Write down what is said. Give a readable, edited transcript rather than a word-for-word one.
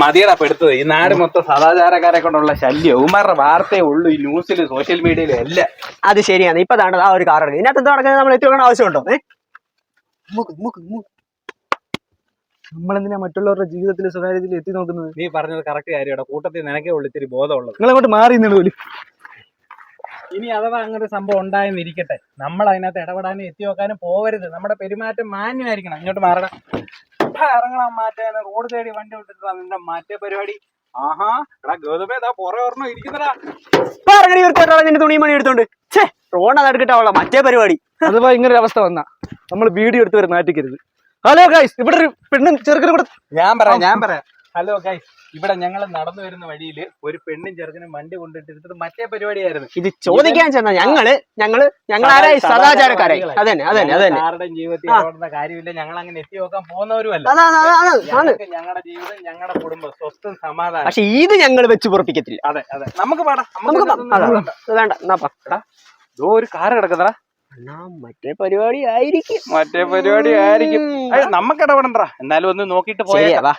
മതിയടാ പെടുത്തത്. ഈ നാട് മൊത്തം സദാചാരക്കാരെ കൊണ്ടുള്ള ശല്യം. ഉമാരുടെ വാർത്തയേ ഉള്ളൂ ഈ ന്യൂസിലും സോഷ്യൽ മീഡിയയിലും എല്ലാം. അത് ശരിയാണ്. ഇപ്പൊ താണ്ട് ആ ഒരു കാർ എടുക്കുക. ഇതിനകത്ത് എന്താ നടക്കുന്നത് നമ്മൾ എത്തി നോക്കേണ്ട ആവശ്യമുണ്ടോ? നമ്മളെന്തിനാ മറ്റുള്ളവരുടെ ജീവിതത്തിൽ സ്വകാര്യത്തിൽ എത്തി നോക്കുന്നത്? നീ പറഞ്ഞത് കറക്റ്റ് കാര്യമാണ്. കൂട്ടത്തിൽ നിനക്കേ ഉള്ളു ഇത്തിരി ബോധമുള്ളത്. നിങ്ങൾ അങ്ങോട്ട് മാറി പോലും. ഇനി അഥവാ അങ്ങനെ സംഭവം ഉണ്ടായെന്നിരിക്കട്ടെ, നമ്മൾ അതിനകത്ത് ഇടപെടാനും എത്തി നോക്കാനും പോവരുത്. നമ്മുടെ പെരുമാറ്റം മാന്യമായിരിക്കണം. ഇങ്ങോട്ട് മാറണം. ഇറങ്ങണം. മാറ്റാൻ റോഡ് സൈഡിൽ വണ്ടി വിട്ടിട്ടാ നിന്റെ മാറ്റേ പരിപാടി. ആഹാ എടാ ഗൗതമേ, പുറകെ ഒരെണ്ണം ഇരിക്കുന്നടാ. നിന്റെ തുണി മണി എടുത്തോണ്ട് റോഡ് നടക്കിട്ടാവുള്ള മറ്റേ പരിപാടി. അഥവാ ഇങ്ങനെ ഒരു അവസ്ഥ വന്നാ നമ്മൾ വീഡിയോ എടുത്ത് വരെ നാട്ടിക്കരുത്. ഹലോ ഗൈസ്, ഇവിടെ ഒരു പെണ്ണും ചെറുക്കനും കൂടെ. ഞാൻ പറയാം. ഹലോ ഗൈസ്, ഇവിടെ ഞങ്ങൾ നടന്നു വരുന്ന വഴിയിൽ ഒരു പെണ്ണും ചെറുക്കനും വണ്ടി കൊണ്ടിട്ടിരുന്നത് മറ്റേ പരിപാടിയായിരുന്നു. ഇത് ചോദിക്കാൻ ചെന്ന ഞങ്ങളാരായി സദാചാരക്കാരായി. അതന്നെ ആരുടെയും ജീവിതത്തിൽ ഇടപെടുന്ന കാര്യമില്ല. ഞങ്ങൾ അങ്ങനെ എത്തി നോക്കാൻ പോകുന്നവരുമല്ല. ഞങ്ങളുടെ ജീവിതം, ഞങ്ങളുടെ കുടുംബം, സ്വത്തും സമാധാനം. പക്ഷെ ഇത് ഞങ്ങൾ വെച്ച് പൊറപ്പിക്കത്തില്ല. അതെ നമുക്ക് പാടാം. വേണ്ട. ഒരു കാറ് കിടക്കുന്നടാ. മറ്റേ പരിപാടി ആയിരിക്കും. നമുക്ക് ഇടപെടണ്ട. എന്നാലും ഒന്ന് നോക്കിട്ട് പോയാ.